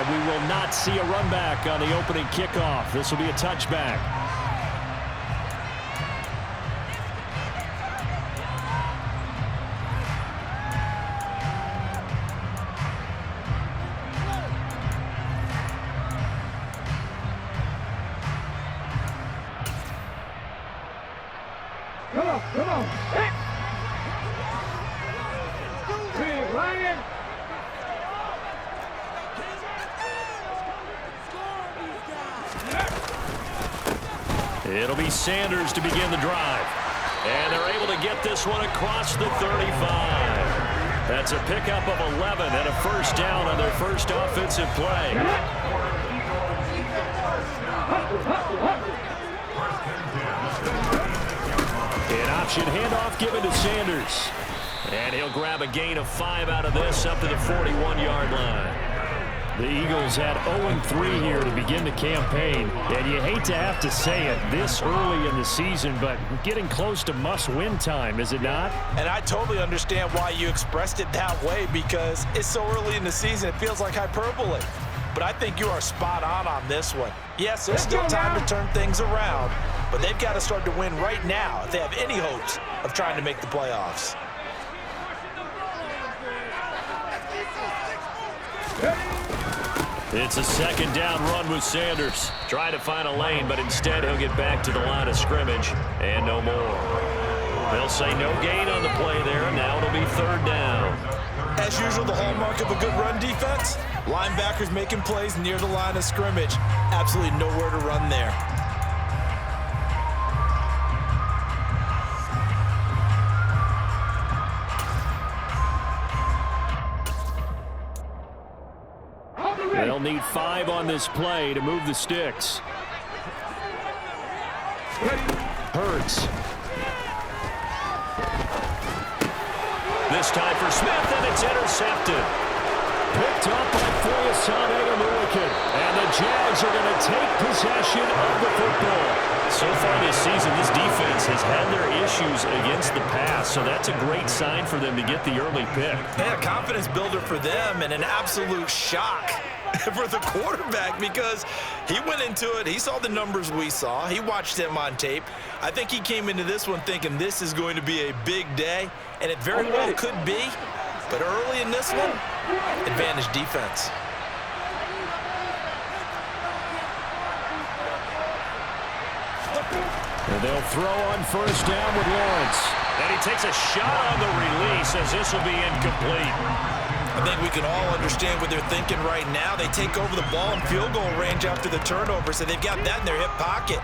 and we will not see a run back on the opening kickoff. This will be a touchback. Come on. Hey. Big Ryan. It'll be Sanders to begin the drive. And they're able to get this one across the 35. That's a pickup of 11 and a first down on their first offensive play. An option handoff given to Sanders. And he'll grab a gain of 5 out of this up to the 41-yard line. The Eagles had 0-3 here to begin the campaign. And you hate to have to say it this early in the season, but getting close to must-win time, is it not? And I totally understand why you expressed it that way, because it's so early in the season, it feels like hyperbole. But I think you are spot on this one. Yes, there's still time to turn things around, but they've got to start to win right now if they have any hopes of trying to make the playoffs. It's a second down run with Sanders. Trying to find a lane, but instead he'll get back to the line of scrimmage and no more. They'll say no gain on the play there. Now it'll be third down. As usual, the hallmark of a good run defense, linebackers making plays near the line of scrimmage. Absolutely nowhere to run there. They'll need 5 on this play to move the sticks. Hurts. This time for Smith, and it's intercepted. Picked up by Foyesade Oluwakin. And the Jags are going to take possession of the football. So far this season, this defense has had their issues against the pass, so that's a great sign for them to get the early pick. Yeah, a confidence builder for them and an absolute shock for the quarterback, because he went into it, he saw the numbers we saw, he watched them on tape. I think he came into this one thinking this is going to be a big day, and it very well could be, but early in this one, advantage defense. And they'll throw on first down with Lawrence. And he takes a shot on the release as this will be incomplete. I think we can all understand what they're thinking right now. They take over the ball in field goal range after the turnover, so they've got that in their hip pocket.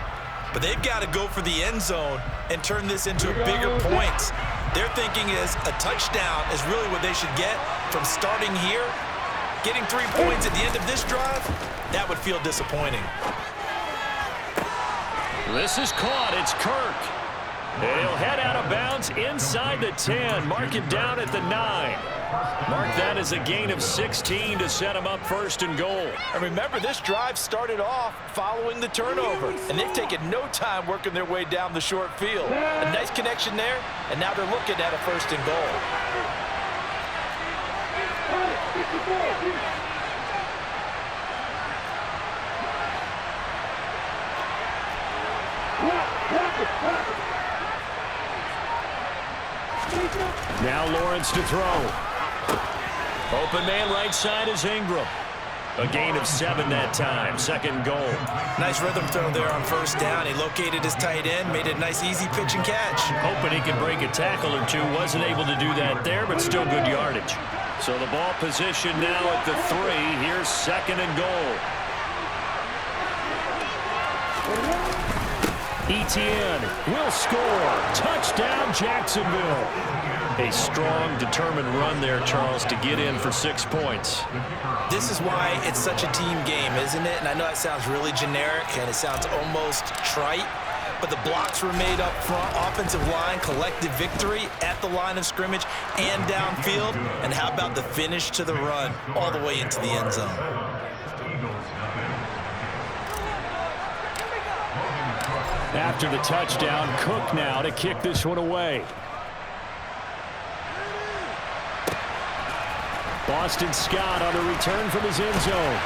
But they've got to go for the end zone and turn this into a bigger point. Their thinking is a touchdown is really what they should get from starting here. Getting 3 points at the end of this drive, that would feel disappointing. This is caught. It's Kirk. And he'll head out of bounds inside the 10. Mark it down at the 9. Mark that as a gain of 16 to set him up first and goal. And remember, this drive started off following the turnover, and they've taken no time working their way down the short field. A nice connection there, and now they're looking at a first and goal. Now Lawrence to throw. Open man right side is Ingram. A gain of 7 that time. Second goal. Nice rhythm throw there on first down. He located his tight end, made a nice easy pitch and catch. Hoping he could break a tackle or two. Wasn't able to do that there, but still good yardage. So the ball position now at the 3. Here's second and goal. Etienne will score. Touchdown, Jacksonville. A strong, determined run there, Charles, to get in for 6 points. This is why it's such a team game, isn't it? And I know it sounds really generic and it sounds almost trite, but the blocks were made up front, offensive line, collective victory at the line of scrimmage and downfield. And how about the finish to the run all the way into the end zone? After the touchdown, Cook now to kick this one away. Boston Scott on a return from his end zone.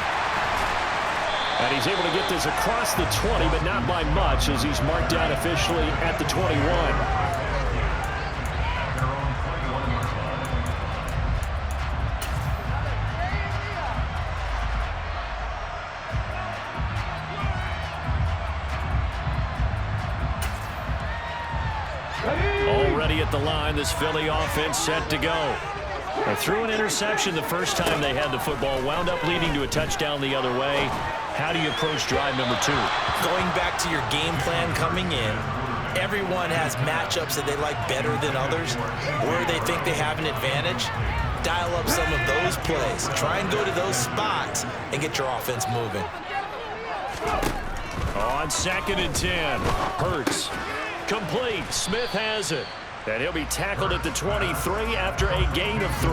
And he's able to get this across the 20, but not by much as he's marked down officially at the 21. Already at the line, this Philly offense set to go. They threw an interception the first time they had the football, wound up leading to a touchdown the other way. How do you approach drive number 2? Going back to your game plan coming in, everyone has matchups that they like better than others, where they think they have an advantage. Dial up some of those plays. Try and go to those spots and get your offense moving. On 2nd and 10, Hurts. Complete. Smith has it. And he'll be tackled at the 23 after a gain of 3.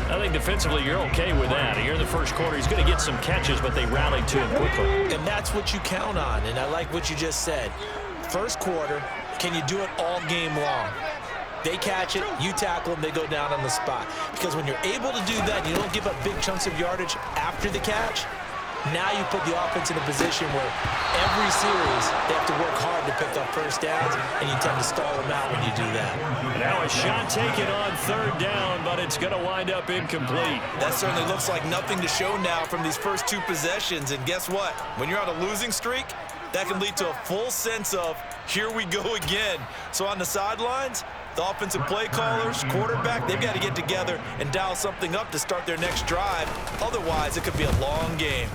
I think defensively you're okay with that. Here in the first quarter, he's going to get some catches, but they rallied to him quickly. And that's what you count on, and I like what you just said. First quarter, can you do it all game long? They catch it, you tackle them, they go down on the spot. Because when you're able to do that, you don't give up big chunks of yardage after the catch. Now you put the offense in a position where every series they have to work hard to pick up first downs, and you tend to stall them out when you do that. Now a shot taken on 3rd down, but it's going to wind up incomplete. That certainly looks like nothing to show now from these first 2 possessions. And guess what? When you're on a losing streak, that can lead to a full sense of, here we go again. So on the sidelines, the offensive play callers, quarterback, they've got to get together and dial something up to start their next drive. Otherwise, it could be a long game.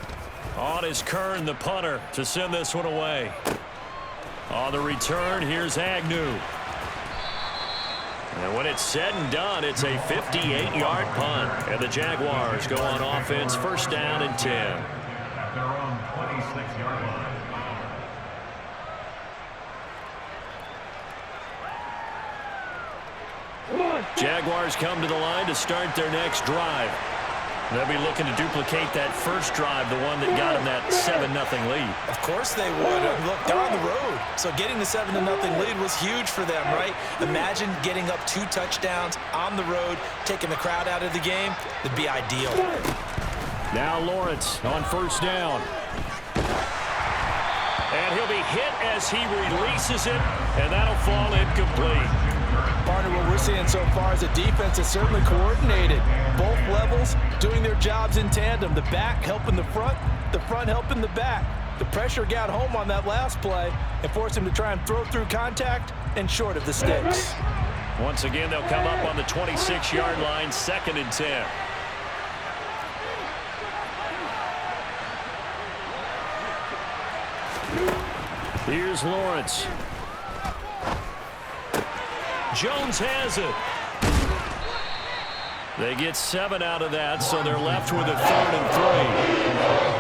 On is Kern, the punter, to send this one away. On the return, here's Agnew. And when it's said and done, it's a 58-yard punt. And the Jaguars go on offense, 1st down and 10. At their own 26-yard line. Jaguars come to the line to start their next drive. They'll be looking to duplicate that first drive, the one that got them that 7-0 lead. Of course they would. Look, they're on the road. So getting the 7-0 lead was huge for them, right? Imagine getting up 2 touchdowns on the road, taking the crowd out of the game. It'd be ideal. Now Lawrence on 1st down. And he'll be hit as he releases it, and that'll fall incomplete. Partner, what we're seeing so far is a defense that's certainly coordinated. Both levels doing their jobs in tandem. The back helping the front helping the back. The pressure got home on that last play and forced him to try and throw through contact and short of the sticks. Once again, they'll come up on the 26-yard line, 2nd and 10. Here's Lawrence. Jones has it. They get 7 out of that, so they're left with a 3rd and 3.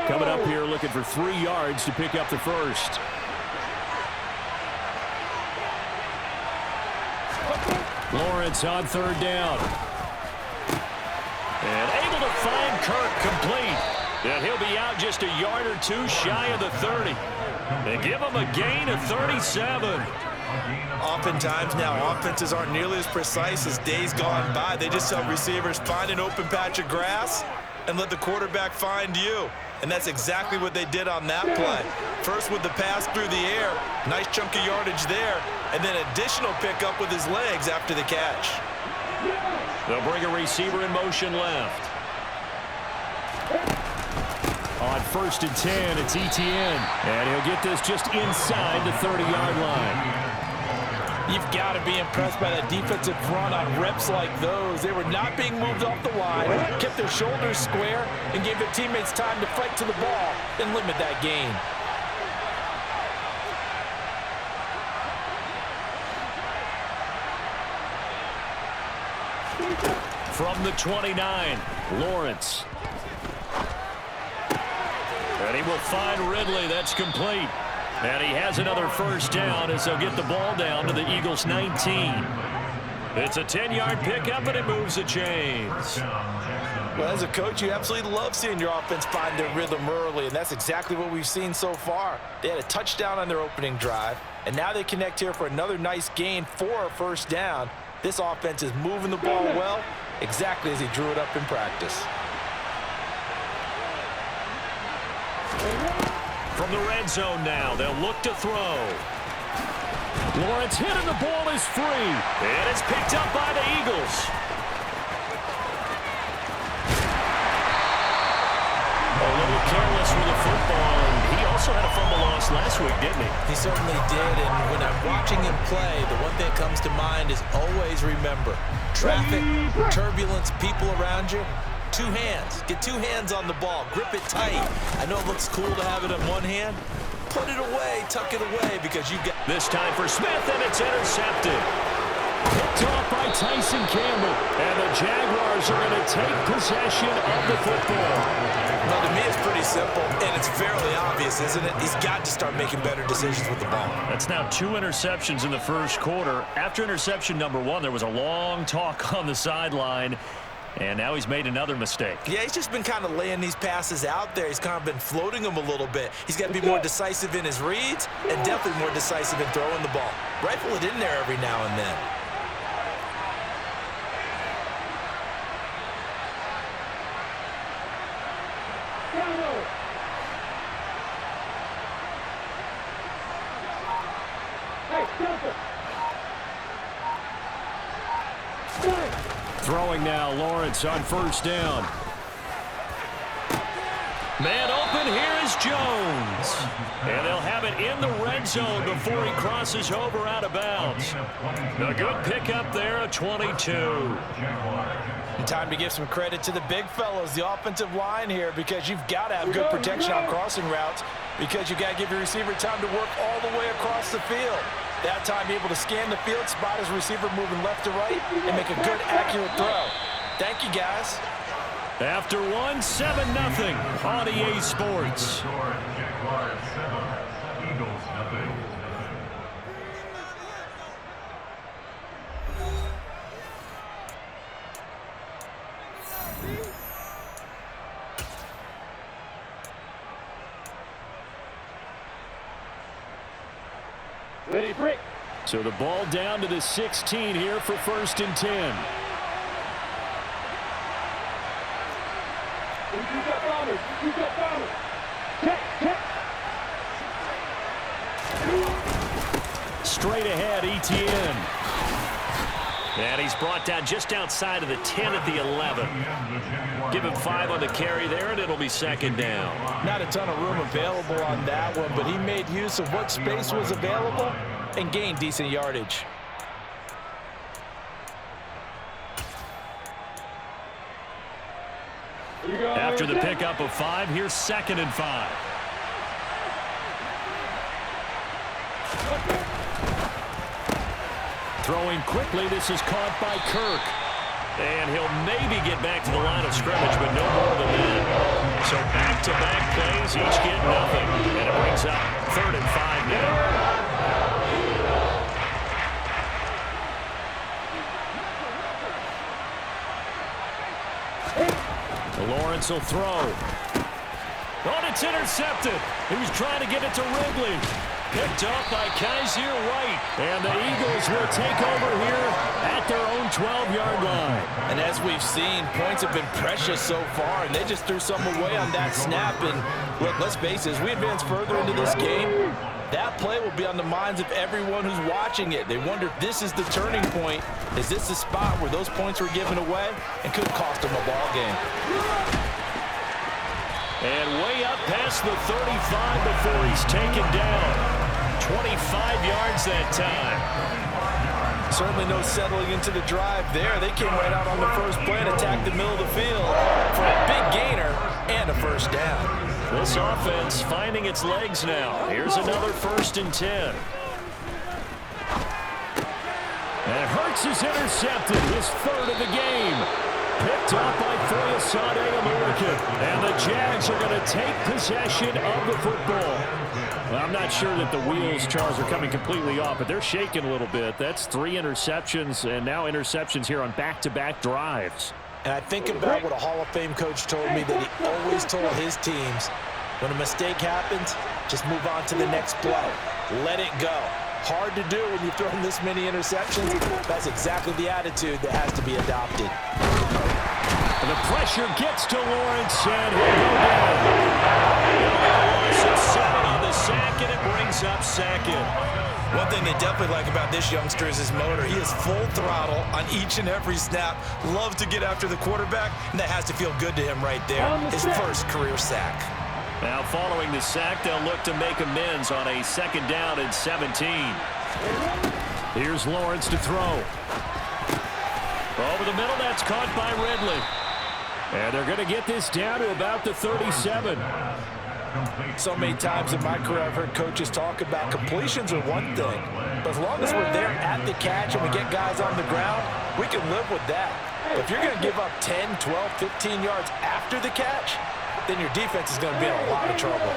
Coming up here looking for 3 yards to pick up the first. Lawrence on 3rd down. And able to find Kirk complete. And he'll be out just a yard or 2 shy of the 30. They give him a gain of 37. Oftentimes now, offenses aren't nearly as precise as days gone by. They just help receivers find an open patch of grass and let the quarterback find you. And that's exactly what they did on that play. First with the pass through the air, nice chunk of yardage there, and then additional pickup with his legs after the catch. They'll bring a receiver in motion left. On 1st and 10, it's Etienne. And he'll get this just inside the 30-yard line. You've got to be impressed by that defensive front on reps like those. They were not being moved off the line, kept their shoulders square, and gave their teammates time to fight to the ball and limit that gain. From the 29, Lawrence. And he will find Ridley. That's complete. And he has another first down as they'll get the ball down to the Eagles' 19. It's a 10-yard pickup, and it moves the chains. Well, as a coach, you absolutely love seeing your offense find their rhythm early, and that's exactly what we've seen so far. They had a touchdown on their opening drive, and now they connect here for another nice gain for a first down. This offense is moving the ball well, exactly as he drew it up in practice. From the red zone now, they'll look to throw. Lawrence hit and the ball is free. And it's picked up by the Eagles. A little careless with the football, and he also had a fumble loss last week, didn't he? He certainly did, and when I'm watching him play, the one thing that comes to mind is always remember, traffic, turbulence, people around you. Two hands. Get two hands on the ball. Grip it tight. I know it looks cool to have it in one hand. Put it away. Tuck it away because you get... This time for Smith, and it's intercepted. Picked off by Tyson Campbell. And the Jaguars are going to take possession of the football. Well, to me, it's pretty simple, and it's fairly obvious, isn't it? He's got to start making better decisions with the ball. That's now 2 interceptions in the first quarter. After interception number 1, there was a long talk on the sideline. And now he's made another mistake. Yeah, he's just been kind of laying these passes out there. He's kind of been floating them a little bit. He's got to be more decisive in his reads and definitely more decisive in throwing the ball. Rifle it in there every now and then. Throwing now, Lawrence on first down. Man open, here is Jones. And they'll have it in the red zone before he crosses over out of bounds. A good pickup there, a 22. And time to give some credit to the big fellows, the offensive line here, because you've got to have good protection on crossing routes because you've got to give your receiver time to work all the way across the field. That time, be able to scan the field, spot his receiver moving left to right, and make a good, accurate throw. Thank you, guys. After 1, 7-0 on EA Sports. Ready, break. So the ball down to the 16 here for 1st and 10. You got bombers. You got bombers. Check, check. Straight ahead, Etienne. And he's brought down just outside of the 10 at the 11. Give him 5 on the carry there, and it'll be 2nd down. Not a ton of room available on that one, but he made use of what space was available and gained decent yardage. After the pickup of 5, here's 2nd and 5. Throwing quickly, this is caught by Kirk. And he'll maybe get back to the line of scrimmage, but no more than that. So back-to-back plays, each get nothing. And it brings up 3rd and 5 now. Lawrence will throw. Oh, it's intercepted. He was trying to get it to Ridley. Picked up by Kaiser White. And the Eagles will take over here at their own 12-yard line. And as we've seen, points have been precious so far, and they just threw some away on that snap. And look, let's face it, as we advance further into this game, that play will be on the minds of everyone who's watching it. They wonder if this is the turning point. Is this the spot where those points were given away and could cost them a ball game? And way up past the 35 before he's taken down. 25 yards that time. Certainly no settling into the drive there. They came right out on the first play and attacked the middle of the field for a big gainer and a first down. This offense finding its legs now. Here's another 1st and 10. And Hurts is intercepted, his 3rd of the game. Picked up by Foyesade American. And the Jags are going to take possession of the football. Well, I'm not sure that the wheels, Charles, are coming completely off, but they're shaking a little bit. That's 3 interceptions, and now interceptions here on back-to-back drives. And I think about what a Hall of Fame coach told me that he always told his teams, when a mistake happens, just move on to the next play. Let it go. Hard to do when you've thrown this many interceptions. That's exactly the attitude that has to be adopted. And the pressure gets to Lawrence, and he'll go down. Loss 7 on the sack, and it brings up second. One thing they definitely like about this youngster is his motor. He is full throttle on each and every snap. Loves to get after the quarterback, and that has to feel good to him right there. His first career sack. Now following the sack, they'll look to make amends on a 2nd down and 17. Here's Lawrence to throw. Over the middle, that's caught by Ridley. And they're going to get this down to about the 37. So many times in my career I've heard coaches talk about completions are one thing, but as long as we're there at the catch and we get guys on the ground, we can live with that. But if you're going to give up 10, 12, 15 yards after the catch, then your defense is going to be in a lot of trouble.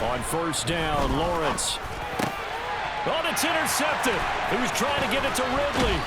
On 1st down, Lawrence. Oh, it's intercepted. He was trying to get it to Ridley.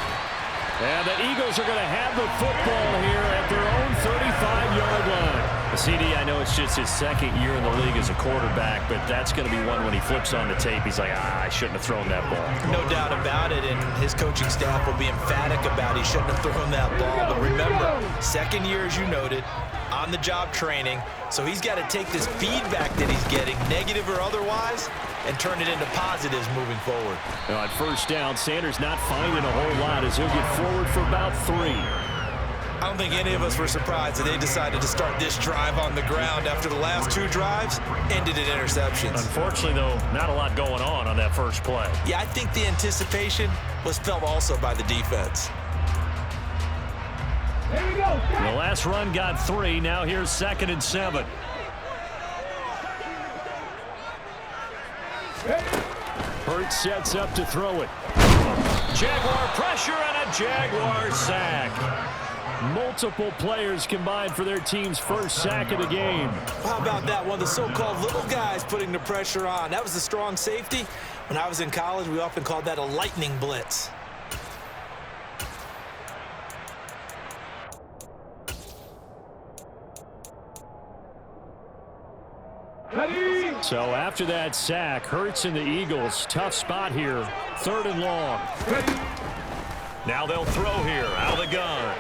And the Eagles are going to have the football here at their own 35-yard line. The CD, I know it's just his 2nd year in the league as a quarterback, but that's going to be one when he flips on the tape. He's like, I shouldn't have thrown that ball. No doubt about it, and his coaching staff will be emphatic about he shouldn't have thrown that ball. But remember, 2nd year, as you noted, on-the-job training, so he's got to take this feedback that he's getting, negative or otherwise, and turn it into positives moving forward. Now on 1st down, Sanders not finding a whole lot as he'll get forward for about 3. I don't think any of us were surprised that they decided to start this drive on the ground after the last 2 drives ended in interceptions. Unfortunately, though, not a lot going on that first play. Yeah, I think the anticipation was felt also by the defense. Here we go. The last run got 3. Now here's 2nd and 7. Hurts sets up to throw it. Jaguar pressure and a Jaguar sack. Multiple players combined for their team's first sack of the game. How about that? One of the so-called little guys putting the pressure on. That was the strong safety. When I was in college, we often called that a lightning blitz. So after that sack, Hurts and the Eagles, tough spot here, 3rd and long. Now they'll throw here, out of the gun.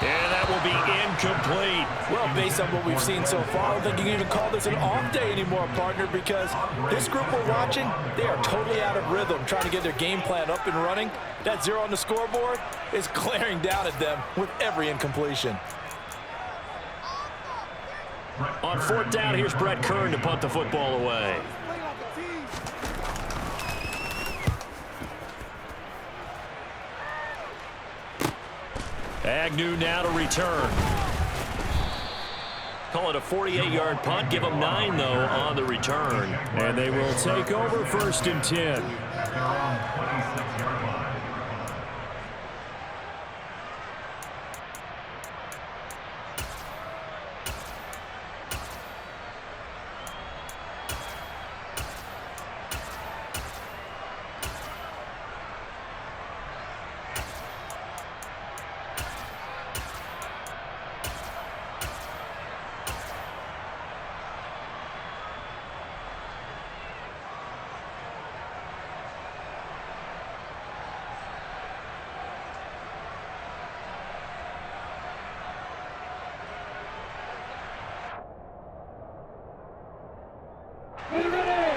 And that will be incomplete. Well, based on what we've seen so far, I don't think you can even call this an off day anymore, partner, because this group we're watching, they are totally out of rhythm, trying to get their game plan up and running. That 0 on the scoreboard is glaring down at them with every incompletion. On 4th down, here's Brett Kern to punt the football away. Agnew now to return. Call it a 48-yard punt. Give them 9, though, on the return. And they will take over 1st and 10.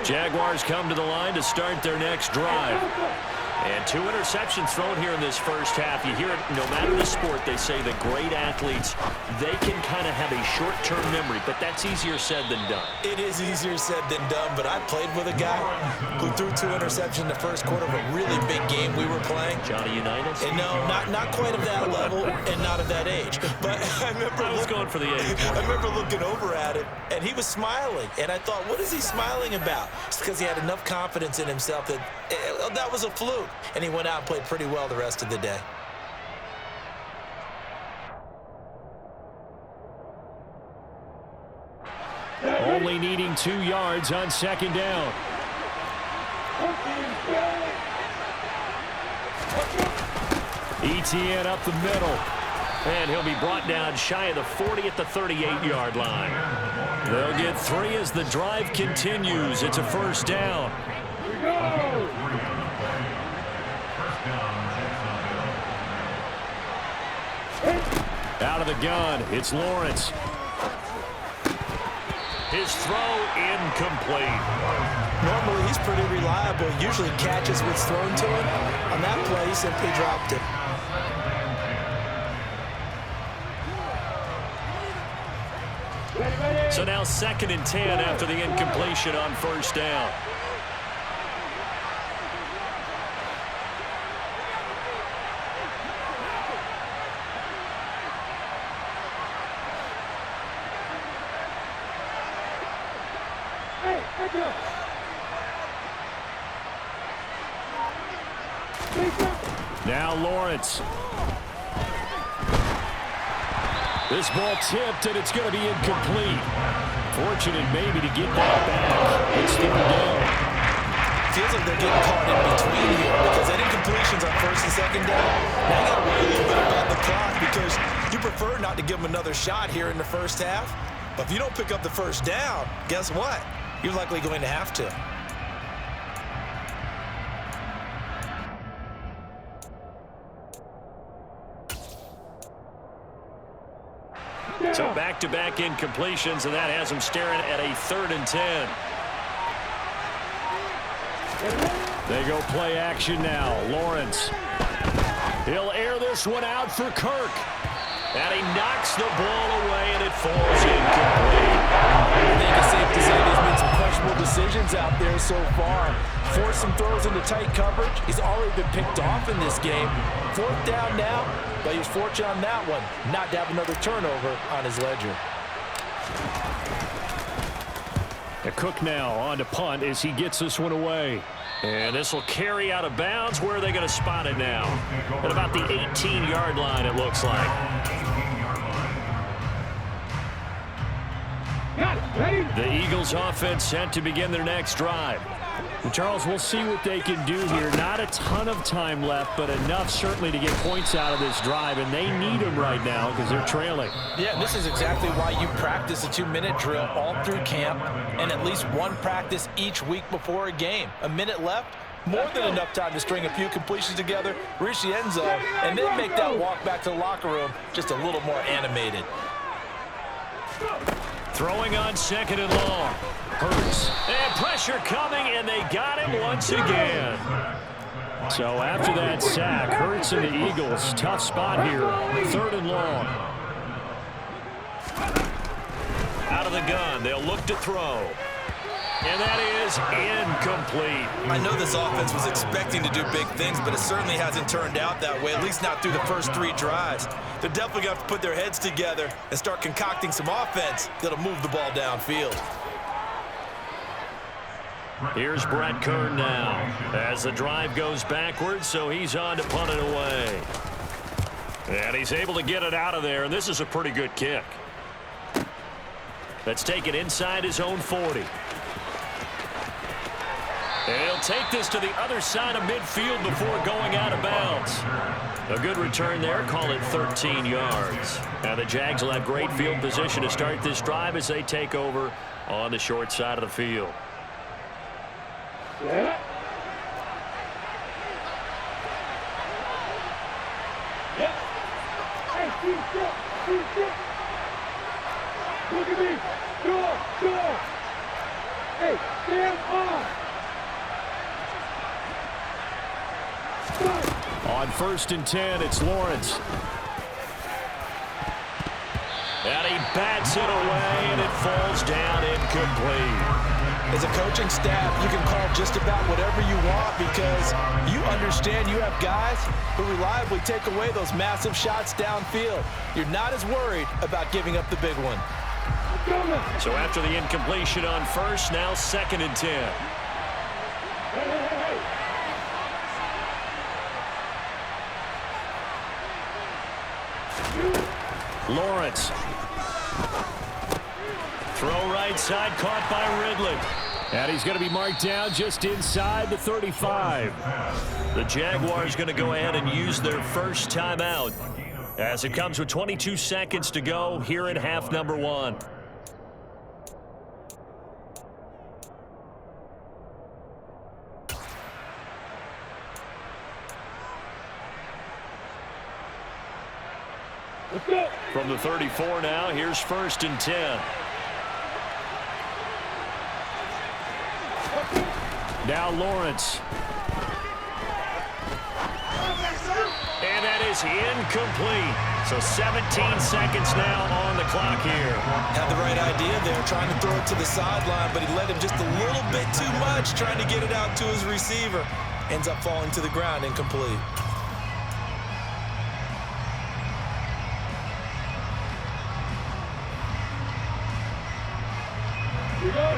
Jaguars come to the line to start their next drive. And 2 interceptions thrown here in this first half. You hear it no matter the sport, they say the great athletes, they can kind of have a short-term memory, but that's easier said than done. It is easier said than done, but I played with a guy who threw 2 interceptions in the first quarter of a really big game we were playing. Johnny Unitas? And no, not quite of that level and not of that age. But I was going for the age. I remember looking over at him, and he was smiling. And I thought, what is he smiling about? It's because he had enough confidence in himself that that was a fluke. And he went out and played pretty well the rest of the day. gain 2 yards on second down. ETN up the middle. And he'll be brought down shy of the 40 at the 38-yard line. They'll get 3 as the drive continues. It's a first down. Out of the gun, it's Lawrence. His throw incomplete. Normally, he's pretty reliable. Usually catches what's thrown to him. On that play, he simply dropped it. So now 2nd and 10 after the incompletion on first down. Now Lawrence. This ball tipped, and it's going to be incomplete. Fortunate maybe to get that back. It's 3rd down. Feels like they're getting caught in between here because that incompletion's on 1st and 2nd down. Now you got to worry a little bit about the clock because you prefer not to give them another shot here in the first half. But if you don't pick up the first down, guess what? You're likely going to have to. So back-to-back incompletions, and that has them staring at a 3rd and 10. They go play action now. Lawrence. He'll air this one out for Kirk. And he knocks the ball away, and it falls incomplete. I think it's safe to say there's been some questionable decisions out there so far. Forced some throws into tight coverage. He's already been picked off in this game. 4th down now, but he was fortunate on that one not to have another turnover on his ledger. Cook now on to punt as he gets this one away. And this will carry out of bounds. Where are they going to spot it now? At about the 18-yard line, it looks like. The Eagles offense set to begin their next drive. And Charles, we'll see what they can do here. Not a ton of time left, but enough certainly to get points out of this drive, and they need them right now because they're trailing. Yeah, and this is exactly why you practice a 2-minute drill all through camp and at least one practice each week before a game. A minute left, more than enough time to string a few completions together, reach the end zone, and then make that walk back to the locker room just a little more animated. Throwing on 2nd and long. Hurts. And pressure coming, and they got him once again. So after that sack, Hurts and the Eagles, tough spot here. 3rd and long. Out of the gun, they'll look to throw. And that is incomplete. I know this offense was expecting to do big things, but it certainly hasn't turned out that way, at least not through the first 3 drives. They're definitely going to have to put their heads together and start concocting some offense that'll move the ball downfield. Here's Brett Kern now as the drive goes backwards, so he's on to punt it away. And he's able to get it out of there, and this is a pretty good kick. That's taken inside his own 40. And he'll take this to the other side of midfield before going out of bounds. A good return there. Call it 13 yards. Now the Jags will have great field position to start this drive as they take over on the short side of the field. Yeah. Yeah. Hey, see, look at me. Go. Hey, stand on. On 1st and 10, it's Lawrence. And he bats it away, and it falls down incomplete. As a coaching staff, you can call just about whatever you want because you understand you have guys who reliably take away those massive shots downfield. You're not as worried about giving up the big one. So after the incompletion on 1st, now 2nd and 10. Lawrence. Throw right side, caught by Ridley. And he's going to be marked down just inside the 35. The Jaguars going to go ahead and use their first timeout as it comes with 22 seconds to go here in half number 1. From the 34 now, here's 1st and 10. Now Lawrence. And that is incomplete. So 17 seconds now on the clock here. Had the right idea there, trying to throw it to the sideline, but he led him just a little bit too much, trying to get it out to his receiver. Ends up falling to the ground, incomplete.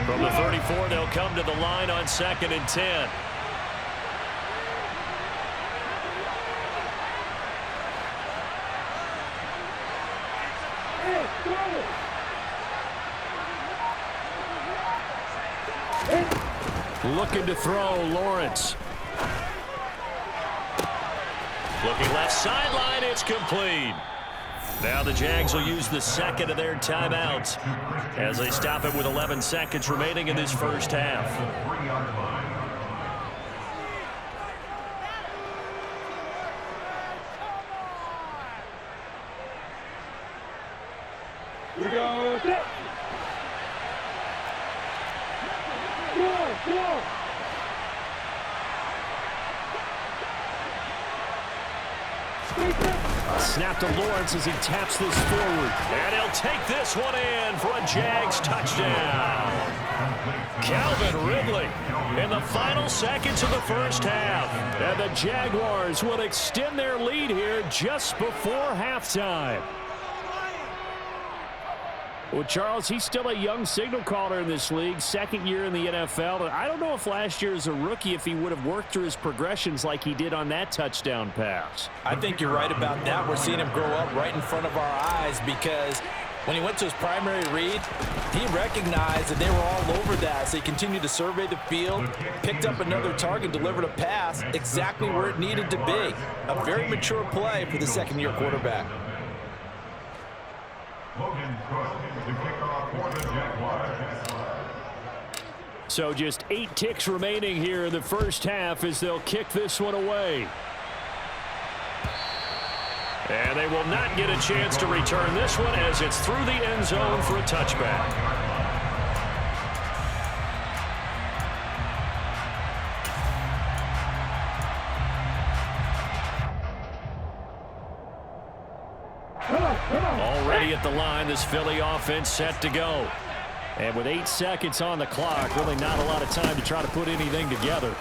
From the 34, they'll come to the line on 2nd and 10. Looking to throw, Lawrence. Looking left sideline, it's complete. Now the Jags will use the second of their timeouts as they stop it with 11 seconds remaining in this first half. We go set. Go. Snap to Lawrence as he taps this forward. And he'll take this one in for a Jags touchdown. Calvin Ridley in the final seconds of the first half. And the Jaguars will extend their lead here just before halftime. Well, Charles, he's still a young signal caller in this league, 2nd year in the NFL. And I don't know if last year as a rookie, if he would have worked through his progressions like he did on that touchdown pass. I think you're right about that. We're seeing him grow up right in front of our eyes because when he went to his primary read, he recognized that they were all over that. So he continued to survey the field, picked up another target, delivered a pass exactly where it needed to be. A very mature play for the 2nd-year quarterback. So just 8 ticks remaining here in the first half as they'll kick this one away. And they will not get a chance to return this one as it's through the end zone for a touchback. Already at the line, this Philly offense set to go. And with 8 seconds on the clock, really not a lot of time to try to put anything together.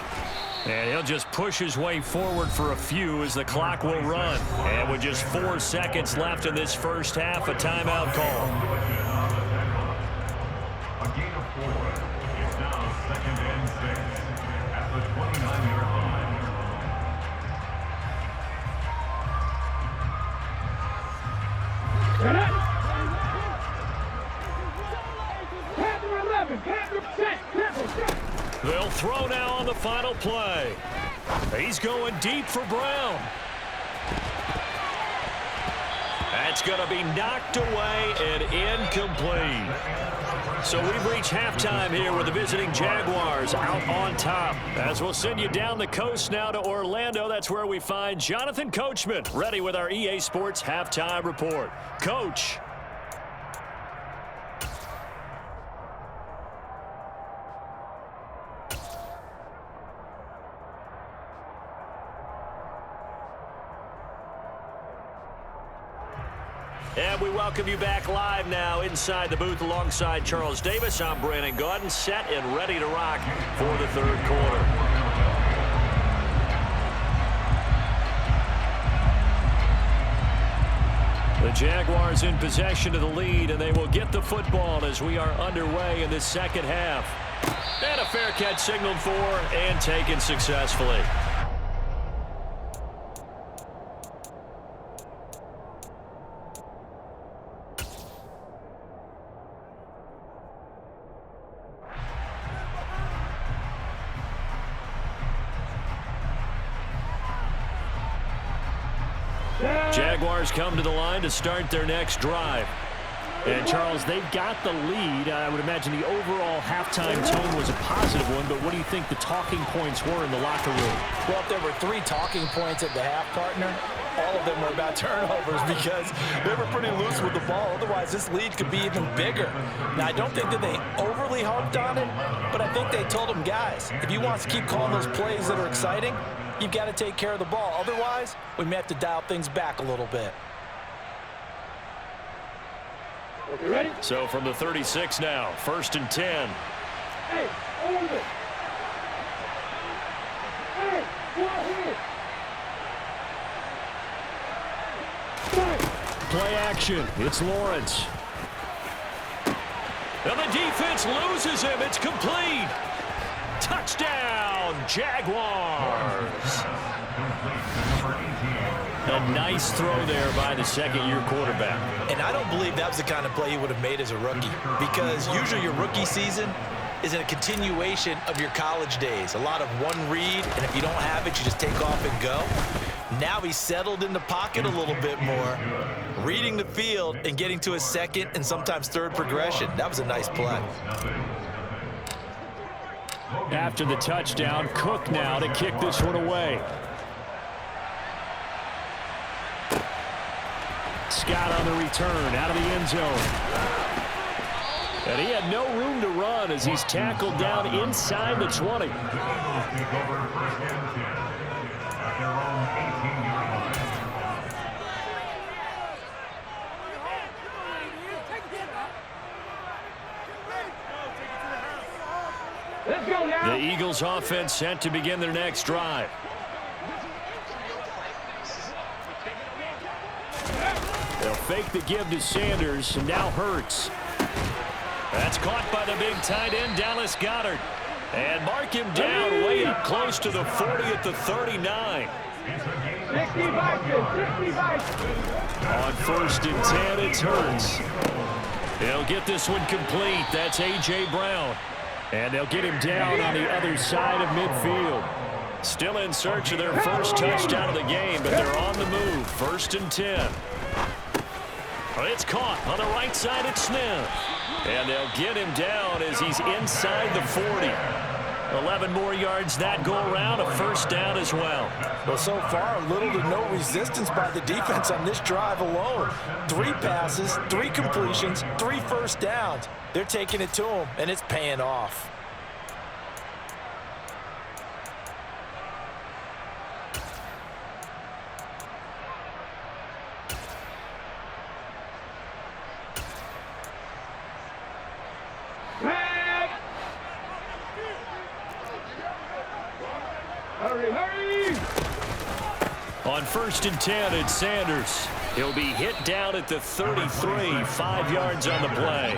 And he'll just push his way forward for a few as the clock will run. And with just 4 seconds left in this first half, a timeout call. A gain of 4. It's now 2nd and 6 at the 29-yard line. They'll throw now on the final play. He's going deep for Brown. That's going to be knocked away and incomplete. So we've reached halftime here with the visiting Jaguars out on top. As we'll send you down the coast now to Orlando. That's where we find Jonathan Coachman ready with our EA Sports halftime report. Coach. And we welcome you back live now inside the booth alongside Charles Davis. I'm Brandon Gaudin, set and ready to rock for the 3rd quarter. The Jaguars in possession of the lead, and they will get the football as we are underway in the 2nd half. And a fair catch signaled for and taken successfully. Jaguars come to the line to start their next drive. And, Charles, they've got the lead. I would imagine the overall halftime tone was a positive one, but what do you think the talking points were in the locker room? Well, if there were 3 talking points at the half, partner, all of them were about turnovers because they were pretty loose with the ball. Otherwise, this lead could be even bigger. Now, I don't think that they overly harped on it, but I think they told them, guys, if you want to keep calling those plays that are exciting, you've got to take care of the ball. Otherwise, we may have to dial things back a little bit. Okay, ready? So from the 36 now, 1st and 10. Hey, hold it. Hey, go ahead. Play action. It's Lawrence. And the defense loses him. It's complete. Touchdown, Jaguars. A nice throw there by the second-year quarterback. And I don't believe that was the kind of play he would have made as a rookie, because usually your rookie season is a continuation of your college days. A lot of one read, and if you don't have it, you just take off and go. Now he's settled in the pocket a little bit more, reading the field and getting to his second and sometimes third progression. That was a nice play. After the touchdown, Cook now to kick this one away. Scott on the return out of the end zone. And he had no room to run as he's tackled down inside the 20. Let's go now. The Eagles offense set to begin their next drive. They'll fake the give to Sanders, and now Hurts. That's caught by the big tight end, Dallas Goedert. And mark him down way up close to the 40 at the 39. 65, 65. On 1st and 10, it's Hurts. They'll get this one complete. That's A.J. Brown. And they'll get him down on the other side of midfield. Still in search of their first touchdown of the game, but they're on the move. 1st and 10. It's caught on the right side at Smith. And they'll get him down as he's inside the 40. 11 more yards that go around, a first down as well. Well, so far, little to no resistance by the defense on this drive alone. 3 passes, 3 completions, 3 first downs. They're taking it to him, and it's paying off. Hurry, hurry! On 1st and 10, it's Sanders. He'll be hit down at the 33, 5 yards on the play.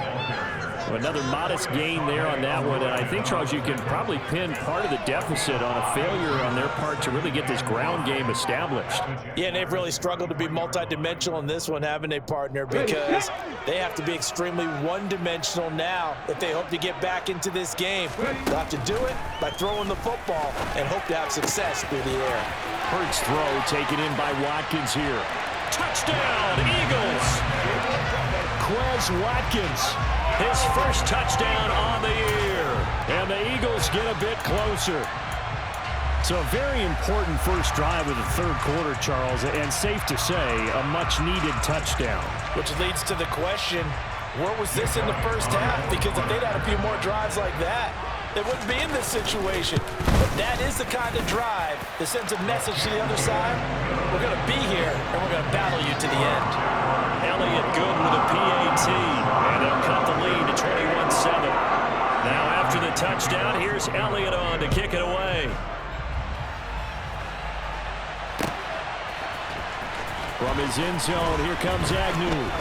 Another modest gain there on that one, and I think, Charles, you can probably pin part of the deficit on a failure on their part to really get this ground game established. Yeah, and they've really struggled to be multidimensional in this one, haven't they, partner? Because they have to be extremely one-dimensional now if they hope to get back into this game. They'll have to do it by throwing the football and hope to have success through the air. Hurts throw taken in by Watkins here. Touchdown, Eagles! Quez Watkins, his first touchdown on the year. And the Eagles get a bit closer. So a very important first drive of the third quarter, Charles, and safe to say, a much-needed touchdown. Which leads to the question, where was this in the first half? Because if they'd had a few more drives like that, they wouldn't be in this situation. But that is the kind of drive that sends a message to the other side. We're going to be here, and we're going to battle you to the end. Elliott good with a PAT, and they'll cut the lead to 21-7. Now after the touchdown, here's Elliott on to kick it away. From his end zone, here comes Agnew.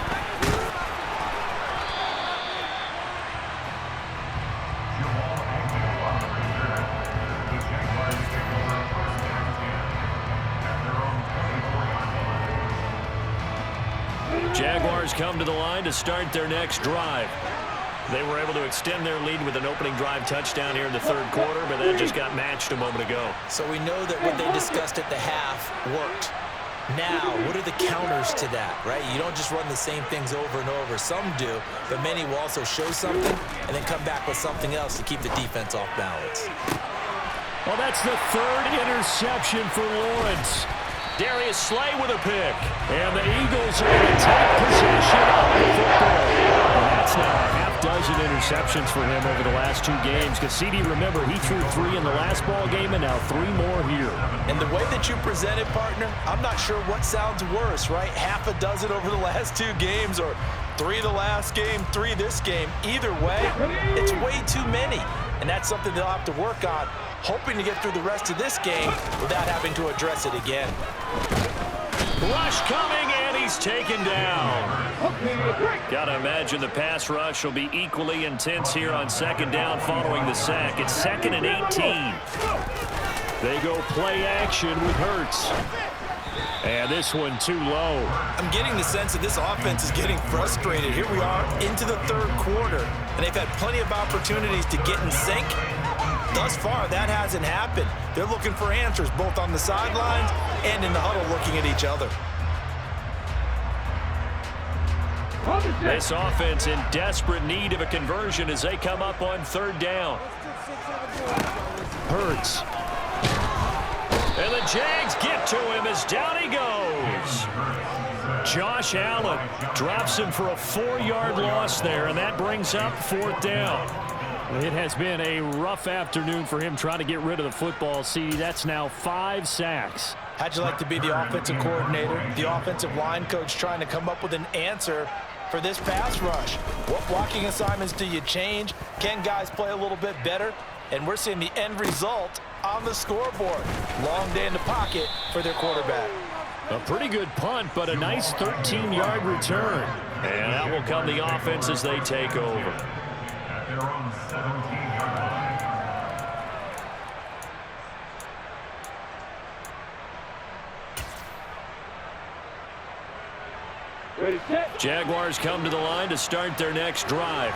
Jaguars come to the line to start their next drive. They were able to extend their lead with an opening drive touchdown here in the third quarter, but that just got matched a moment ago. So we know that what they discussed at the half worked. Now, what are the counters to that, right? You don't just run the same things over and over. Some do, but many will also show something and then come back with something else to keep the defense off balance. Well, that's the third interception for Lawrence. Darius Slay with a pick. And the Eagles are going to take possession of the football. And that's now a half-dozen interceptions for him over the last 2 games. Because CD, remember, he threw 3 in the last ball game and now 3 more here. And the way that you present it, partner, I'm not sure what sounds worse, right? Half a dozen over the last 2 games or 3 the last game, 3 this game. Either way, it's way too many. And that's something they'll have to work on, hoping to get through the rest of this game without having to address it again. Rush coming, and he's taken down. Gotta imagine the pass rush will be equally intense here on second down following the sack. It's 2nd and 18. They go play action with Hurts. And this one too low. I'm getting the sense that this offense is getting frustrated. Here we are into the 3rd quarter, and they've had plenty of opportunities to get in sync. Thus far, that hasn't happened. They're looking for answers both on the sidelines and in the huddle looking at each other. This offense in desperate need of a conversion as they come up on 3rd down. Hurts. And the Jags get to him as down he goes. Josh Allen drops him for a 4-yard loss there, and that brings up 4th down. It has been a rough afternoon for him trying to get rid of the football. See, that's now 5 sacks. How'd you like to be the offensive coordinator, the offensive line coach trying to come up with an answer for this pass rush? What blocking assignments do you change? Can guys play a little bit better? And we're seeing the end result on the scoreboard. Long day in the pocket for their quarterback. A pretty good punt, but a nice 13-yard return. And out will come the offense as they take over. At their own 17-yard line. Ready, set. Jaguars come to the line to start their next drive.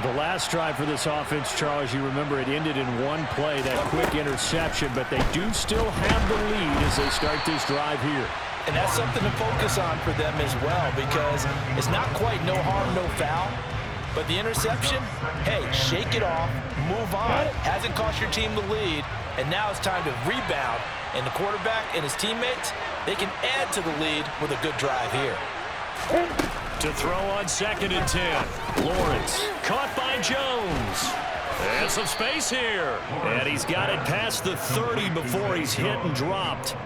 The last drive for this offense, Charles, you remember it ended in 1 play, that quick interception, but they do still have the lead as they start this drive here. And that's something to focus on for them as well, because it's not quite no harm, no foul. But the interception, hey, shake it off, move on. Hasn't cost your team the lead, and now it's time to rebound. And the quarterback and his teammates, they can add to the lead with a good drive here. To throw on 2nd and 10. Lawrence caught by Jones. And some space here. And he's got it past the 30 before he's hit and dropped.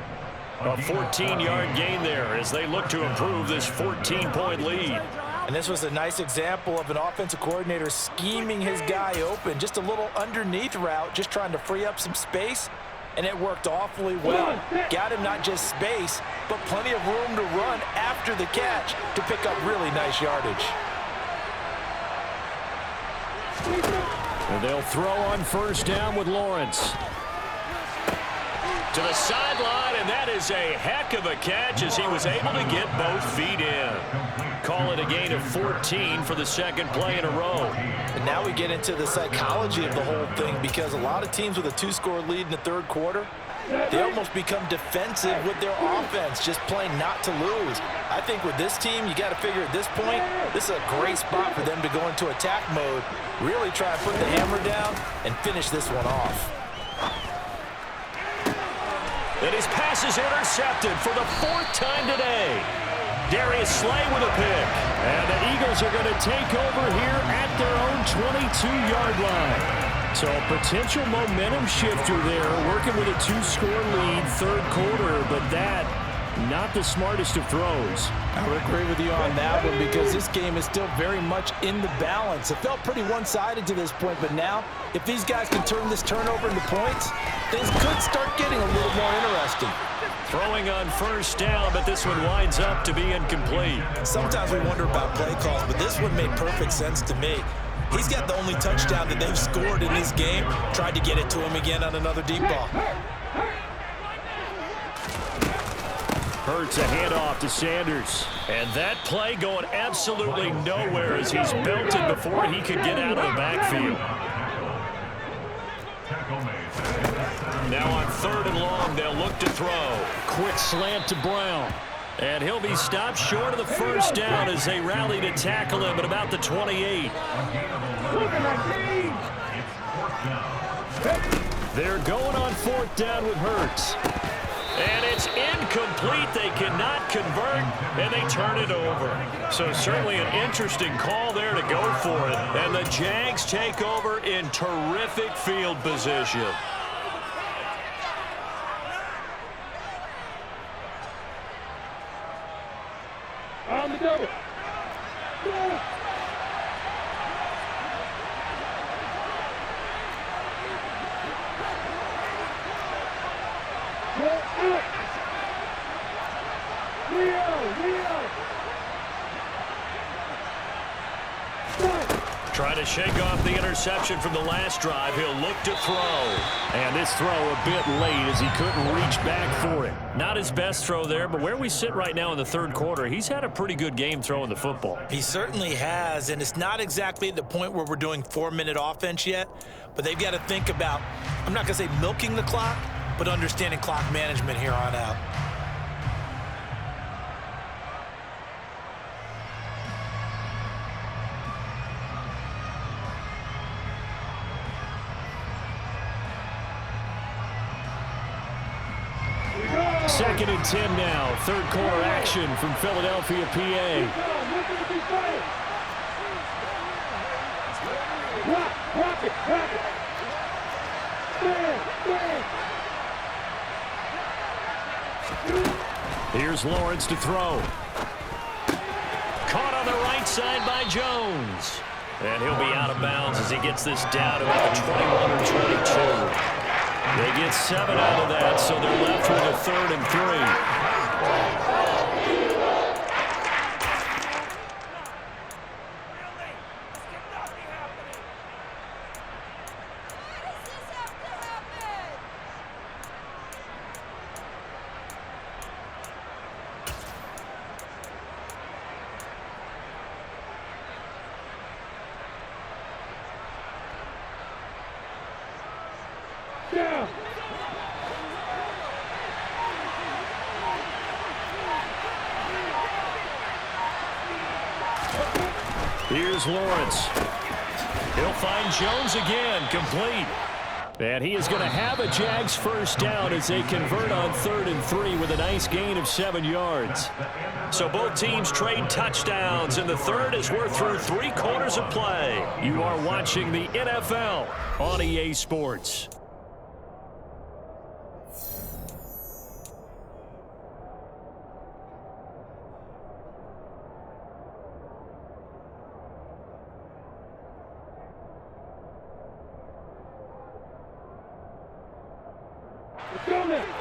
A 14-yard gain there as they look to improve this 14-point lead. And this was a nice example of an offensive coordinator scheming his guy open. Just a little underneath route, just trying to free up some space. And it worked awfully well. Got him not just space, but plenty of room to run after the catch to pick up really nice yardage. And they'll throw on 1st down with Lawrence. To the sideline, and that is a heck of a catch as he was able to get both feet in. Call it a gain of 14 for the 2nd play in a row. And now we get into the psychology of the whole thing, because a lot of teams with a 2-score lead in the 3rd quarter, they almost become defensive with their offense, just playing not to lose. I think with this team, you got to figure at this point, this is a great spot for them to go into attack mode, really try to put the hammer down and finish this one off. And his pass is intercepted for the 4th time today. Darius Slay with a pick. And the Eagles are going to take over here at their own 22-yard line. So a potential momentum shifter there, working with a 2-score lead, 3rd quarter, but that, not the smartest of throws. I would agree with you on that one, because this game is still very much in the balance. It felt pretty one-sided to this point, but now, if these guys can turn this turnover into points, things could start getting a little more interesting. Throwing on 1st down, but this one winds up to be incomplete. Sometimes we wonder about play calls, but this one made perfect sense to me. He's got the only touchdown that they've scored in this game. Tried to get it to him again on another deep ball. Hurts a handoff to Sanders. And that play going absolutely nowhere as he's belted before he could get out of the backfield. Tackle made. Now on 3rd and long, they'll look to throw. Quick slant to Brown. And he'll be stopped short of the first down as they rally to tackle him at about the 28. They're going on 4th down with Hurts. And it's incomplete. They cannot convert, and they turn it over. So certainly an interesting call there to go for it. And the Jags take over in terrific field position. On the double. Trying to shake off the interception from the last drive. He'll look to throw. And this throw a bit late as he couldn't reach back for it. Not his best throw there, but where we sit right now in the 3rd quarter, he's had a pretty good game throwing the football. He certainly has, and it's not exactly at the point where we're doing 4-minute offense yet, but they've got to think about, I'm not going to say milking the clock, but understanding clock management here on out. Second and 10 now. 3rd quarter action from Philadelphia, PA. Rock it. Here's Lawrence to throw. Caught on the right side by Jones. And he'll be out of bounds as he gets this down to about the 21 or 22. They get 7 out of that, so they're left with a 3rd and 3. Down. Here's Lawrence. He'll find Jones again, complete. And he is going to have a Jags first down as they convert on 3rd and 3 with a nice gain of 7 yards. So both teams trade touchdowns, and the 3rd as we're through 3 quarters of play. You are watching the NFL on EA Sports.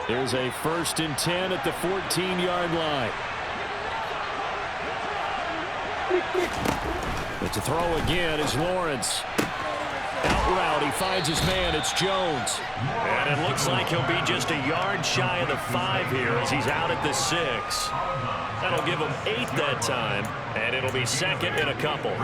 There's a 1st and 10 at the 14-yard line. But to throw again is Lawrence. Out route, he finds his man. It's Jones. And it looks like he'll be just a yard shy of the 5 here as he's out at the 6. That'll give him 8 that time, and it'll be 2nd and a couple.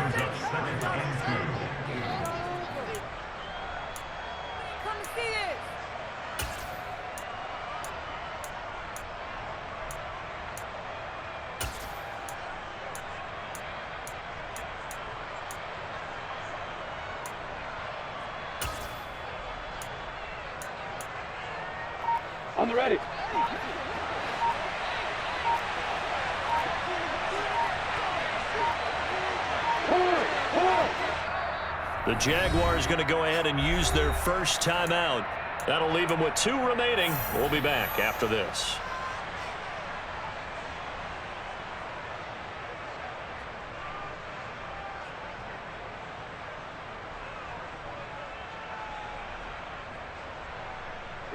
On the ready. The Jaguars going to go ahead and use their first timeout. That'll leave them with 2 remaining. We'll be back after this.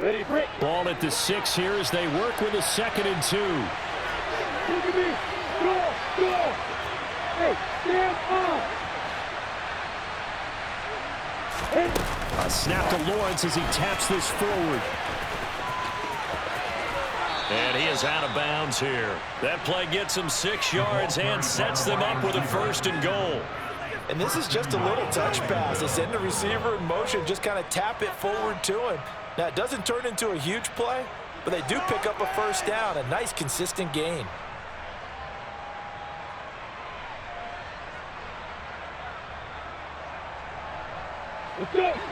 Ready, break. Ball at the 6 here as they work with a 2nd and 2. Look at me. Go. Hey, stand up. A snap to Lawrence as he taps this forward. And he is out of bounds here. That play gets him 6 yards and sets them up with a 1st and goal. And this is just a little touch pass. They send the receiver in motion, just kind of tap it forward to him. Now, it doesn't turn into a huge play, but they do pick up a first down, a nice, consistent gain.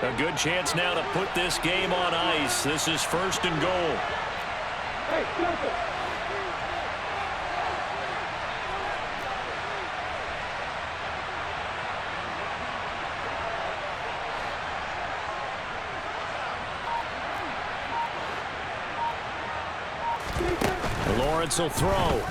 A good chance now to put this game on ice. This is 1st and goal. Hey, Joseph. Lawrence will throw.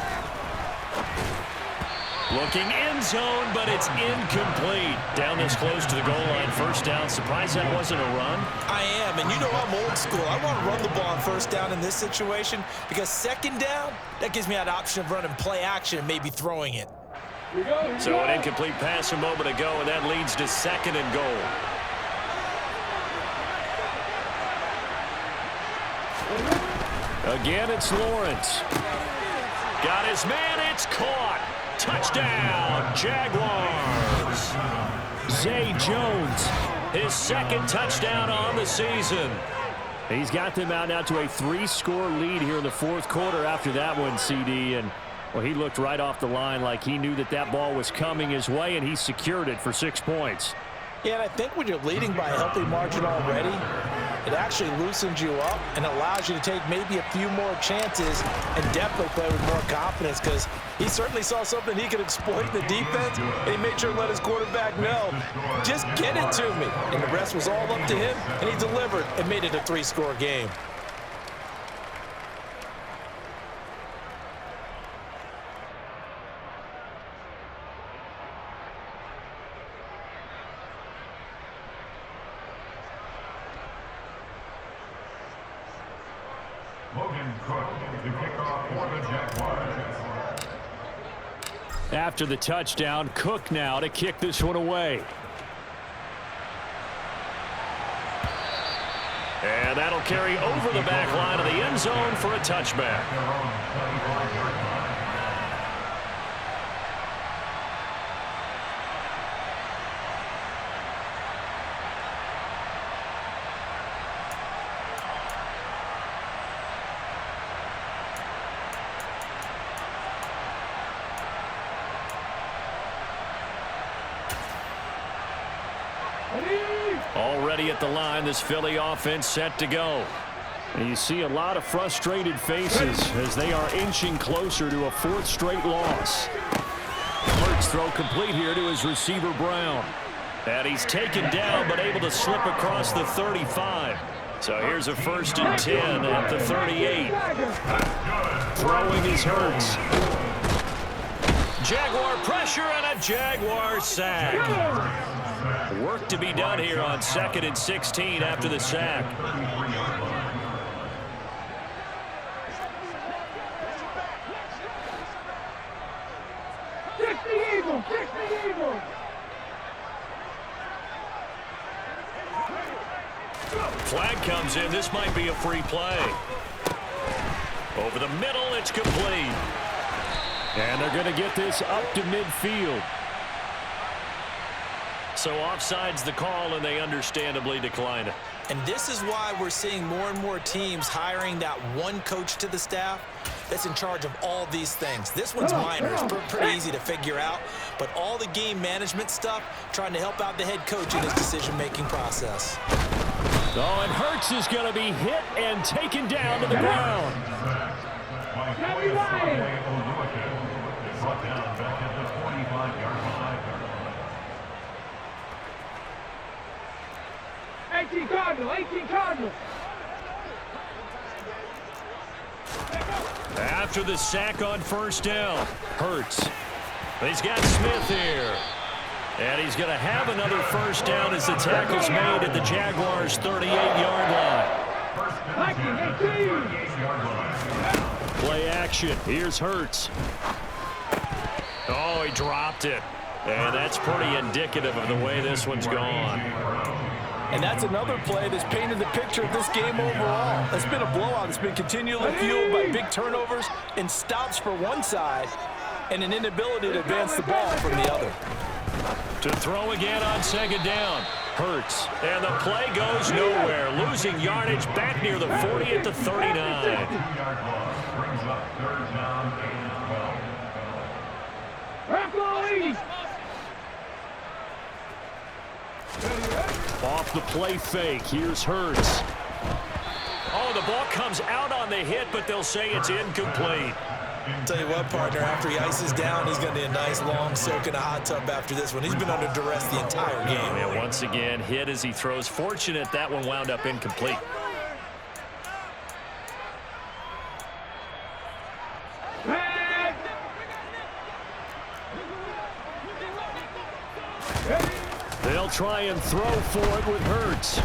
Looking end zone, but it's incomplete. Down this close to the goal line, first down. Surprised that wasn't a run? I am, and you know I'm old school. I want to run the ball on first down in this situation because second down, that gives me that option of running play action and maybe throwing it. So an incomplete pass a moment ago, and that leads to 2nd and goal. Again, it's Lawrence. Got his man, it's caught. Touchdown, Jaguars. Zay Jones, his 2nd touchdown on the season. He's got them out now to a 3-score lead here in the 4th quarter after that one, CD. And, well, he looked right off the line like he knew that that ball was coming his way, and he secured it for 6 points. Yeah, and I think when you're leading by a healthy margin already, it actually loosens you up and allows you to take maybe a few more chances and definitely play with more confidence because he certainly saw something he could exploit in the defense, and he made sure to let his quarterback know, just get it to me. And the rest was all up to him, and he delivered and made it a 3-score game. After the touchdown, Cook now to kick this one away. And that'll carry over the back line of the end zone for a touchback. Already at the line, this Philly offense set to go. And you see a lot of frustrated faces as they are inching closer to a 4th straight loss. Hurts throw complete here to his receiver Brown. And he's taken down but able to slip across the 35. So here's a 1st and 10 at the 38. Throwing is Hurts. Jaguar pressure and a Jaguar sack. Work to be done here on 2nd and 16 after the sack. Kick the Eagles! Kick the Eagles! Flag comes in. This might be a free play. Over the middle, it's complete. And they're going to get this up to midfield. So offside's the call, and they understandably decline it. And this is why we're seeing more and more teams hiring that one coach to the staff that's in charge of all these things. This one's minor. It's pretty easy to figure out. But all the game management stuff, trying to help out the head coach in his decision-making process. Oh, and Hurts is going to be hit and taken down to the ground. Brought down back at the 45-yard line. 18 Cardinal, 18 Cardinal. After the sack on 1st down, Hurts. He's got Smith here. And he's going to have another 1st down as the tackle's made at the Jaguars' 38-yard line. Play action. Here's Hurts. Oh, he dropped it. And that's pretty indicative of the way this one's gone. And that's another play that's painted the picture of this game overall. It's been a blowout. It's been continually fueled by big turnovers and stops for one side and an inability to advance the ball from the other. To throw again on 2nd down. Hurts, and the play goes nowhere. Losing yardage back near the 40 at the 39. 2-yard loss brings up 3rd down and 12. Off the play fake, here's Hurts. Oh, the ball comes out on the hit, but they'll say it's incomplete. Tell you what, partner, after he ices down, he's going to need a nice long soak in a hot tub after this one. He's been under duress the entire game. And once again, hit as he throws. Fortunate that one wound up incomplete. They'll try and throw for it with Hurts.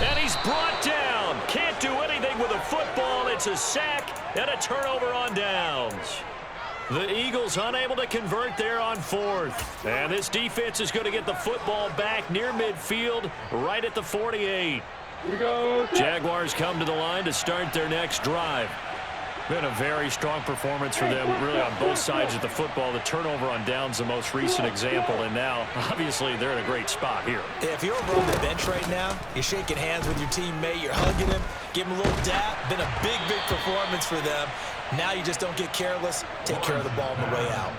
And he's brought down. Can't do anything with a football. It's a sack and a turnover on downs. The Eagles unable to convert there on 4th. And this defense is going to get the football back near midfield, right at the 48. Here we go. Jaguars come to the line to start their next drive. Been a very strong performance for them, really on both sides of the football. The turnover on downs, the most recent example, and now, obviously, they're in a great spot here. Yeah, if you're over on the bench right now, you're shaking hands with your teammate, you're hugging him, give him a little dap. Been a big, big performance for them. Now you just don't get careless. Take care of the ball on the way out.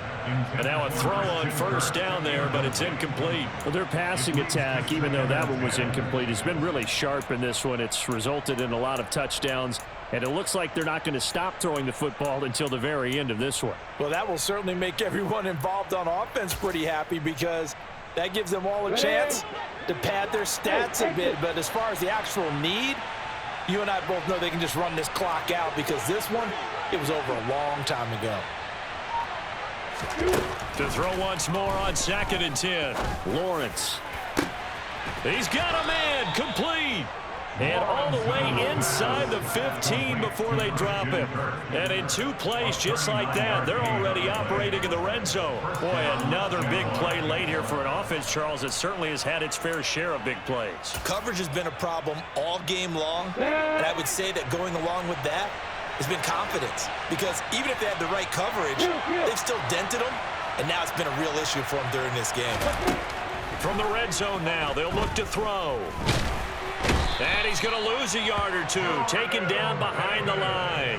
And now a throw on 1st down there, but it's incomplete. Well, their passing attack, even though that one was incomplete, has been really sharp in this one. It's resulted in a lot of touchdowns, and it looks like they're not going to stop throwing the football until the very end of this one. Well, that will certainly make everyone involved on offense pretty happy because that gives them all a chance to pad their stats a bit. But as far as the actual need, you and I both know they can just run this clock out because this one, it was over a long time ago. To throw once more on 2nd and 10. Lawrence. He's got a man. Complete. And all the way inside the 15 before they drop him. And in 2 plays just like that, they're already operating in the red zone. Boy, another big play late here for an offense, Charles, that certainly has had its fair share of big plays. Coverage has been a problem all game long, and I would say that going along with that has been confidence. Because even if they had the right coverage, they've still dented them, and now it's been a real issue for them during this game. From the red zone now, they'll look to throw. And he's going to lose a yard or two, taken down behind the line.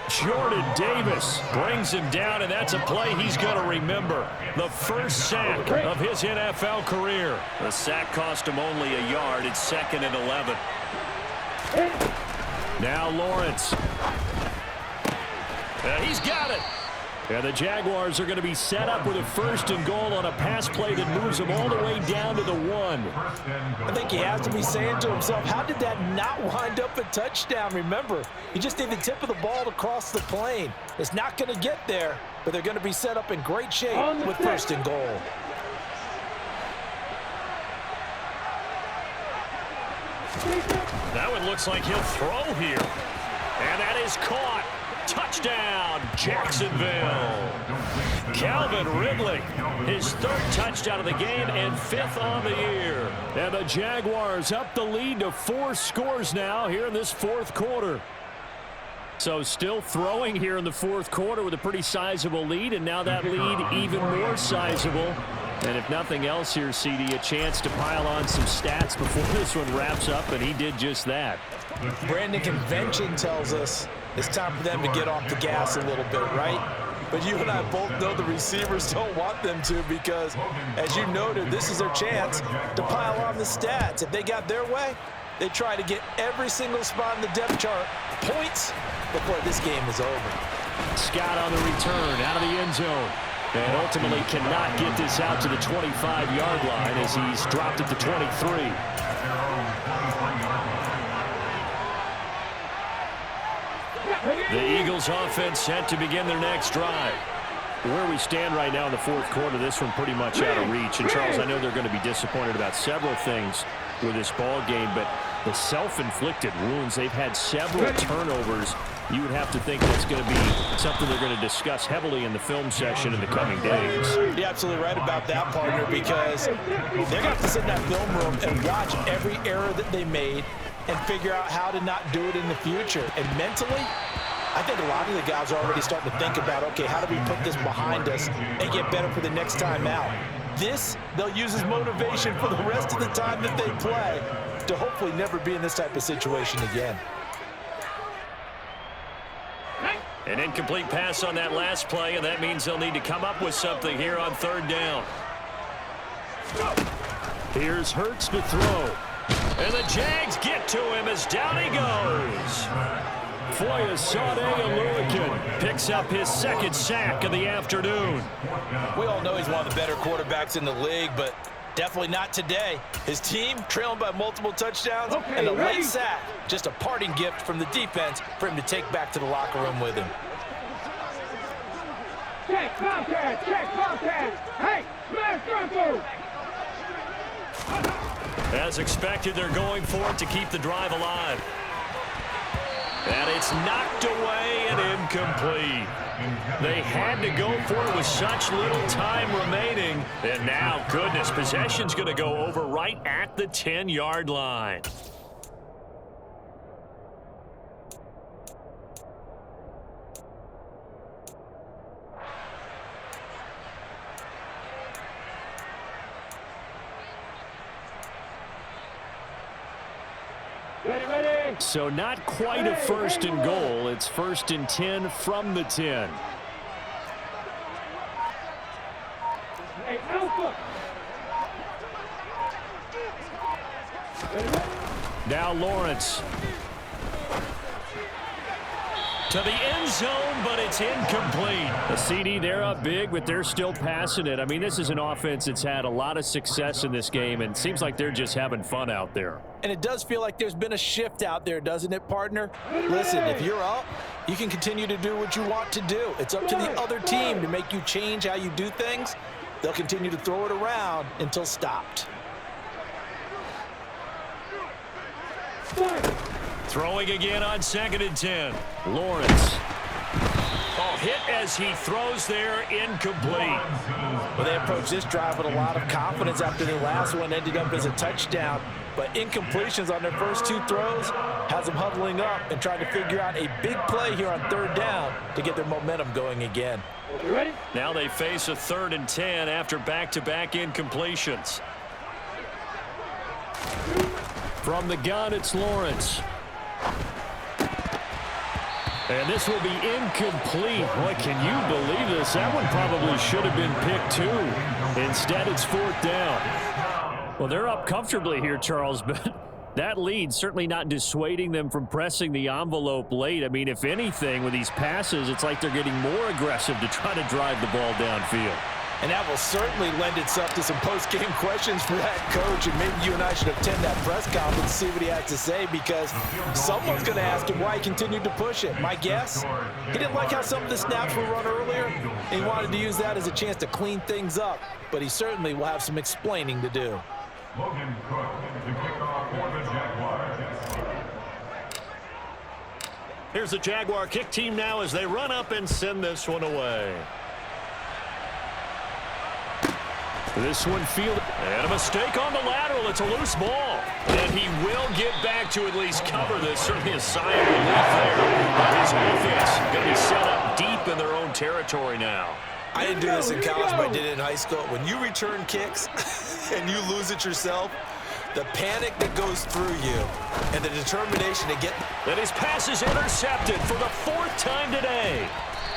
Jordan Davis brings him down, and that's a play he's going to remember. The first sack of his NFL career. The sack cost him only a yard. It's 2nd and 11. Now Lawrence. He's got it. And the Jaguars are going to be set up with a 1st and goal on a pass play that moves them all the way down to the 1. I think he has to be saying to himself, how did that not wind up a touchdown? Remember, you just need the tip of the ball to cross the plane. It's not going to get there, but they're going to be set up in great shape with 1st and goal. That one looks like he'll throw here. And that is caught. Touchdown, Jacksonville. Calvin Ridley, his 3rd touchdown of the game and 5th on the year. And the Jaguars up the lead to 4 scores now here in this 4th quarter. So still throwing here in the 4th quarter with a pretty sizable lead, and now that lead even more sizable. And if nothing else here, CD, a chance to pile on some stats before this one wraps up, and he did just that. Brandon, convention tells us it's time for them to get off the gas a little bit, right? But you and I both know the receivers don't want them to because, as you noted, this is their chance to pile on the stats. If they got their way, they try to get every single spot in the depth chart points before this game is over. Scott on the return out of the end zone. And ultimately cannot get this out to the 25-yard line as he's dropped it to 23. The Eagles offense set to begin their next drive. Where we stand right now in the 4th quarter, this one pretty much out of reach. And Charles, I know they're going to be disappointed about several things with this ball game, but the self-inflicted wounds, they've had several turnovers. You would have to think that's going to be something they're going to discuss heavily in the film session in the coming days. You're absolutely right about that, partner, because they're going to have to sit in that film room and watch every error that they made and figure out how to not do it in the future. And mentally, I think a lot of the guys are already starting to think about, okay, how do we put this behind us and get better for the next time out? This, they'll use as motivation for the rest of the time that they play to hopefully never be in this type of situation again. An incomplete pass on that last play, and that means they'll need to come up with something here on third down. Here's Hurts to throw. And the Jags get to him as down he goes. Foyesade Oluokun picks up his second sack of the afternoon. We all know he's one of the better quarterbacks in the league, but definitely not today. His team trailing by multiple touchdowns, and the late sack, just a parting gift from the defense for him to take back to the locker room with him. Check contact, hey, smash circle. As expected, they're going for it to keep the drive alive. And it's knocked away and incomplete. They had to go for it with such little time remaining. And now, goodness, possession's going to go over right at the 10-yard line. Ready. So not quite a first and goal. It's first and 10 from the 10. Hey, Alpha. Now Lawrence. To the end zone, but it's incomplete. The CD, they're up big, but they're still passing it. I mean, this is an offense that's had a lot of success in this game, and it seems like they're just having fun out there. And it does feel like there's been a shift out there, doesn't it, partner? Listen, if you're up, you can continue to do what you want to do. It's up to the other team to make you change how you do things. They'll continue to throw it around until stopped. Throwing again on second and 10. Lawrence. Oh, hit as he throws there, incomplete. Well, they approached this drive with a lot of confidence after their last one ended up as a touchdown. But incompletions on their first two throws has them huddling up and trying to figure out a big play here on third down to get their momentum going again. You ready? Now they face a third and 10 after back-to-back incompletions. From the gun, it's Lawrence. And this will be incomplete. Boy, can you believe this? That one probably should have been picked too. Instead, it's fourth down. Well, they're up comfortably here, Charles, but that lead certainly not dissuading them from pressing the envelope late. I mean, if anything, with these passes, it's like they're getting more aggressive to try to drive the ball downfield. And that will certainly lend itself to some post-game questions for that coach. And maybe you and I should attend that press conference and see what he has to say, because someone's going to ask him why he continued to push it. My guess, he didn't like how some of the snaps were run earlier, and he wanted to use that as a chance to clean things up. But he certainly will have some explaining to do. Logan Cook, the kickoff for the Jaguars. Here's the Jaguar kick team now as they run up and send this one away. This one fielded, and a mistake on the lateral. It's a loose ball. And he will get back to at least cover this. Certainly a sigh of relief there. But his offense going to be set up deep in their own territory now. I didn't do this in college, but I did it in high school. When you return kicks and you lose it yourself, the panic that goes through you and the determination to get... And his pass is intercepted for the fourth time today.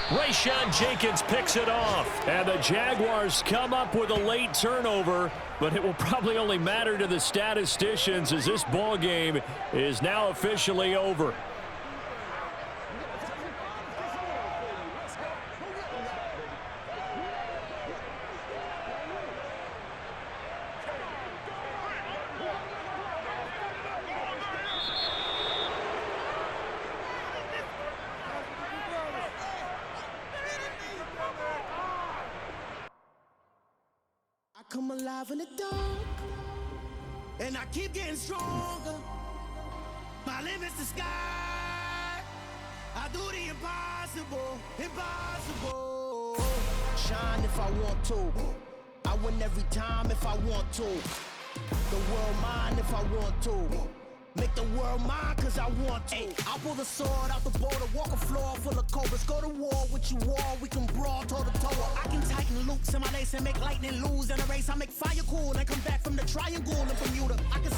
Rayshawn Jenkins picks it off. And the Jaguars come up with a late turnover, but it will probably only matter to the statisticians as this ball game is now officially over. Come alive in the dark, and I keep getting stronger. My limit's the sky. I do the impossible, impossible. Shine if I want to. I win every time if I want to. The world mine if I want to. Make the world mine cause I want to. I'll pull the sword out the border, walk a floor full of cobras. Go to war with you all, we can brawl toe to toe. I can tighten loops in my lace and make lightning lose in a race. I make fire cool and come back from the triangle in Bermuda. I can